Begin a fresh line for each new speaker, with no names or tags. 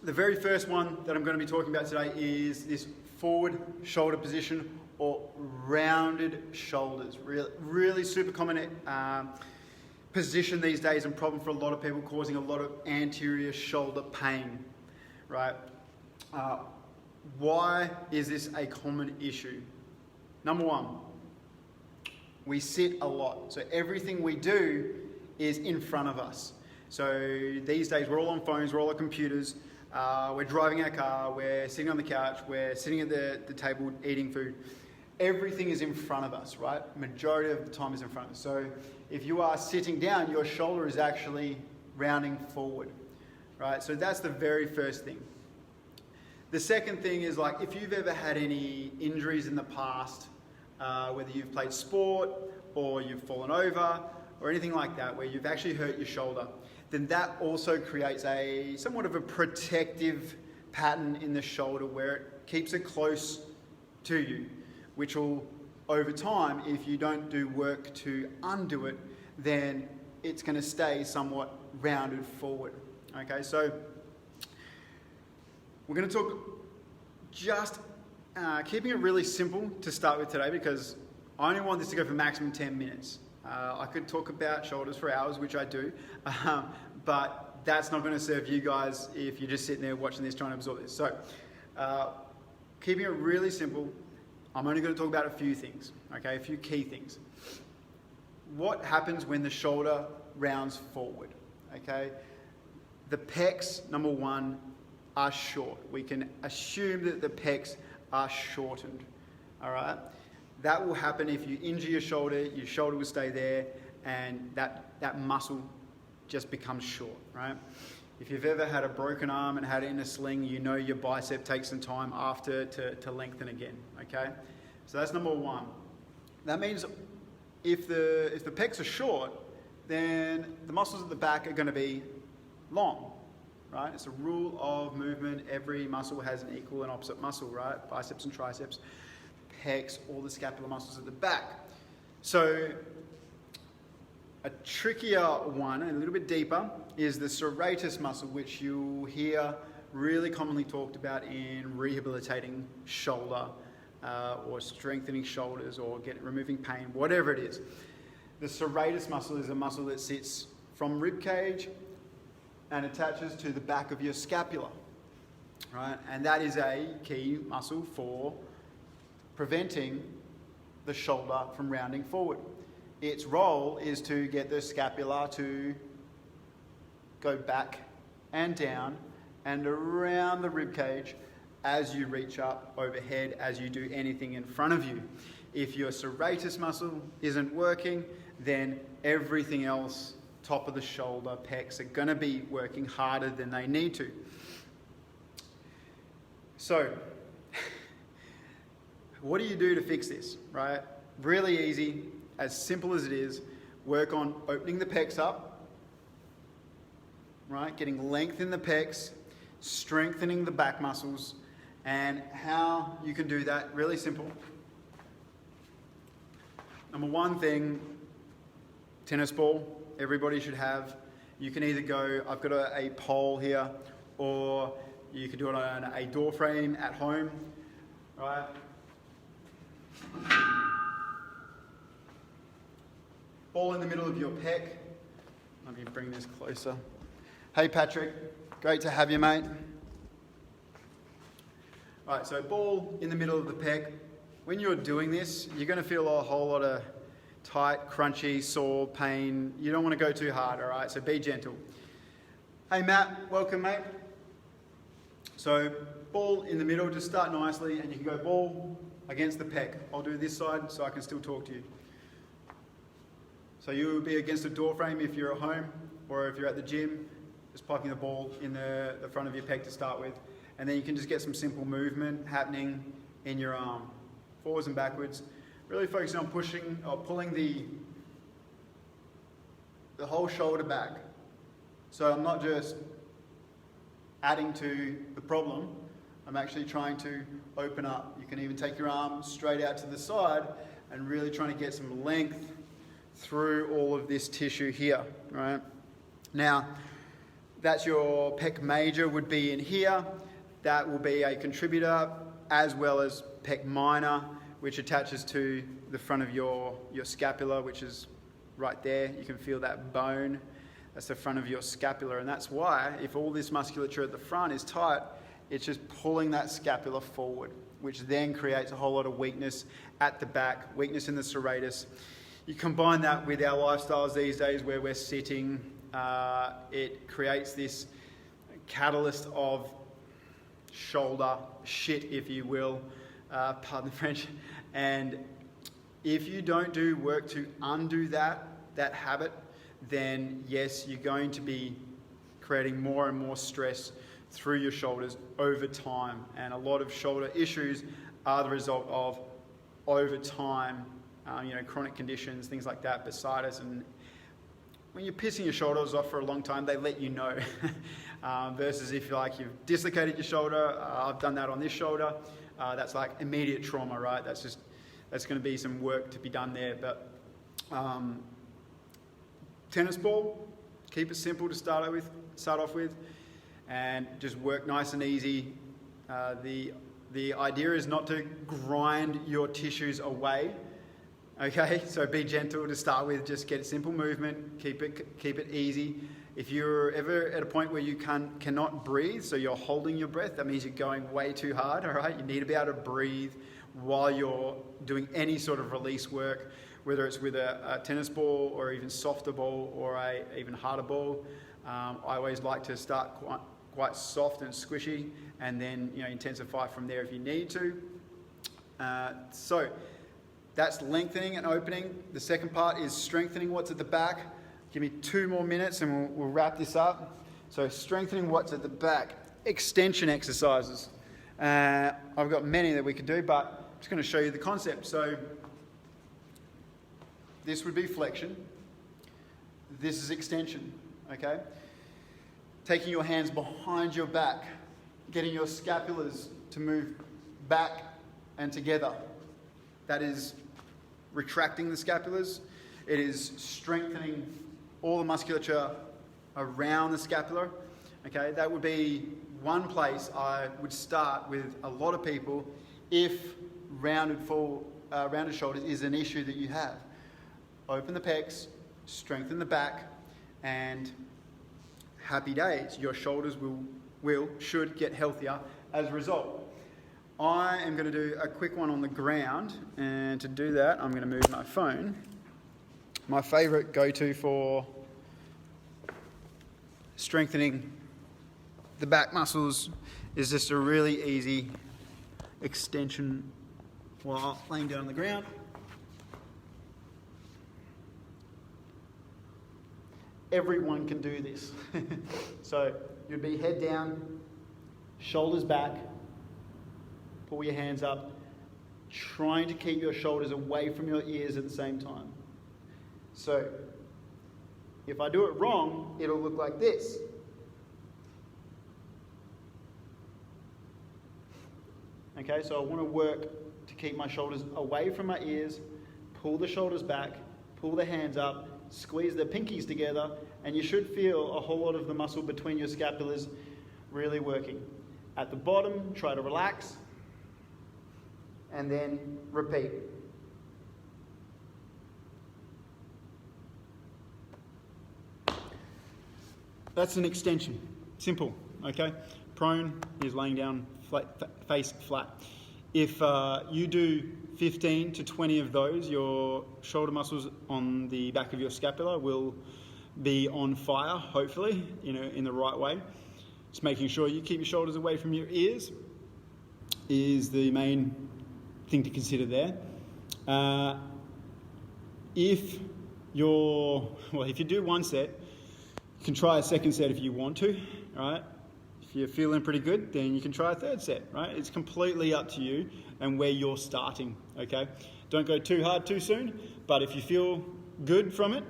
The very first one that I'm going to be talking about today is this forward shoulder position or rounded shoulders. Really super common position these days and problem for a lot of people, causing a lot of anterior shoulder pain, right? Why is this a common issue? Number one, we sit a lot. So everything we do is in front of us. So these days we're all on phones, we're all on computers, we're driving our car, we're sitting on the couch, we're sitting at the table eating food. Everything is in front of us, right? Majority of the time is in front of us. So if you are sitting down, your shoulder is actually rounding forward, right? So that's the very first thing. The second thing is, like, if you've ever had any injuries in the past, whether you've played sport or you've fallen over or anything like that, where you've actually hurt your shoulder, then that also creates somewhat of a protective pattern in the shoulder where it keeps it close to you, which will, over time, if you don't do work to undo it, then it's going to stay somewhat rounded forward. Okay, so we're going to talk just keeping it really simple to start with today, because I only want this to go for maximum 10 minutes. I could talk about shoulders for hours, which I do, but that's not going to serve you guys if you're just sitting there watching this, trying to absorb this. So keeping it really simple, I'm only going to talk about a few things, okay, a few key things. What happens when the shoulder rounds forward, okay? The pecs, number one, are short. We can assume that the pecs are shortened, all right? That will happen if you injure your shoulder will stay there, and that muscle just becomes short, right? If you've ever had a broken arm and had it in a sling, you know your bicep takes some time after to lengthen again, okay? So that's number one. That means if the pecs are short, then the muscles at the back are going to be long, right? It's a rule of movement. Every muscle has an equal and opposite muscle, right? Biceps and triceps, pecs, all the scapular muscles at the back. So a trickier one, and a little bit deeper, is the serratus muscle, which you'll hear really commonly talked about in rehabilitating shoulder or strengthening shoulders or removing pain, whatever it is. The serratus muscle is a muscle that sits from rib cage and attaches to the back of your scapula, right? And that is a key muscle for preventing the shoulder from rounding forward. Its role is to get the scapula to go back and down and around the rib cage as you reach up overhead, as you do anything in front of you. If your serratus muscle isn't working, then everything else, top of the shoulder, pecs, are going to be working harder than they need to. So, what do you do to fix this, right? Really easy, as simple as it is. Work on opening the pecs up, right? Getting length in the pecs, strengthening the back muscles, and how you can do that, really simple. Number one thing, tennis ball, everybody should have. You can either go, I've got a pole here, or you can do it on a door frame at home, right? Ball in the middle of your pec. Let me bring this closer. Hey Patrick, great to have you, mate. All right, so ball in the middle of the pec. When you're doing this, you're going to feel a whole lot of tight, crunchy, sore, pain. You don't want to go too hard, all right? So be gentle. Hey Matt, welcome, mate. So ball in the middle, just start nicely, and you can go ball against the pec. I'll do this side so I can still talk to you. So you will be against a door frame if you're at home, or if you're at the gym, just plucking the ball in the front of your pec to start with. And then you can just get some simple movement happening in your arm, forwards and backwards. Really focusing on pushing or pulling the whole shoulder back. So I'm not just adding to the problem, I'm actually trying to open up. You can even take your arm straight out to the side and really trying to get some length through all of this tissue here, right? Now, That's your pec major would be in here. That will be a contributor, as well as pec minor, which attaches to the front of your scapula, which is right there. You can feel that bone. That's the front of your scapula, and that's why if all this musculature at the front is tight, it's just pulling that scapula forward, which then creates a whole lot of weakness at the back, weakness in the serratus. You combine that with our lifestyles these days where we're sitting, it creates this catalyst of shoulder shit, if you will, pardon the French. And if you don't do work to undo that habit, then yes, you're going to be creating more and more stress through your shoulders over time. And a lot of shoulder issues are the result of over time, chronic conditions, things like that, bursitis. And when you're pissing your shoulders off for a long time, they let you know. Versus if you've dislocated your shoulder, I've done that on this shoulder, that's like immediate trauma, right? That's going to be some work to be done there. But tennis ball, keep it simple to start off with, and just work nice and easy. The idea is not to grind your tissues away. Okay, so be gentle to start with. Just get simple movement. Keep it easy. If you're ever at a point where you cannot breathe, so you're holding your breath, that means you're going way too hard. All right, you need to be able to breathe while you're doing any sort of release work, whether it's with a tennis ball or even softer ball or a even harder ball. I always like to start quite soft and squishy, and then intensify from there if you need to. So that's lengthening and opening. The second part is strengthening what's at the back. Give me 2 more minutes and we'll wrap this up. So strengthening what's at the back. Extension exercises. I've got many that we could do, but I'm just going to show you the concept. So this would be flexion. This is extension, okay? Taking your hands behind your back, getting your scapulas to move back and together. That is retracting the scapulas. It is strengthening all the musculature around the scapula. Okay, that would be one place I would start with a lot of people if rounded shoulders is an issue that you have. Open the pecs, strengthen the back, and happy days. Your shoulders should get healthier as a result. I am going to do a quick one on the ground, and to do that I'm going to move my phone. My favourite go-to for strengthening the back muscles is just a really easy extension while laying down on the ground. Everyone can do this. So you'd be head down, shoulders back, pull your hands up, trying to keep your shoulders away from your ears at the same time. So if I do it wrong, it'll look like this. Okay, so I want to work to keep my shoulders away from my ears, pull the shoulders back, pull the hands up, squeeze the pinkies together, and you should feel a whole lot of the muscle between your scapulas really working. At the bottom, try to relax, and then repeat. That's an extension. Simple, okay? Prone is laying down face flat. If you do 15 to 20 of those, your shoulder muscles on the back of your scapula will be on fire, hopefully, in the right way. Just making sure you keep your shoulders away from your ears is the main thing to consider there. If you do one set, you can try a second set if you want to, right? If you're feeling pretty good, then you can try a third set, right? It's completely up to you and where you're starting, okay? Don't go too hard too soon, but if you feel good from it,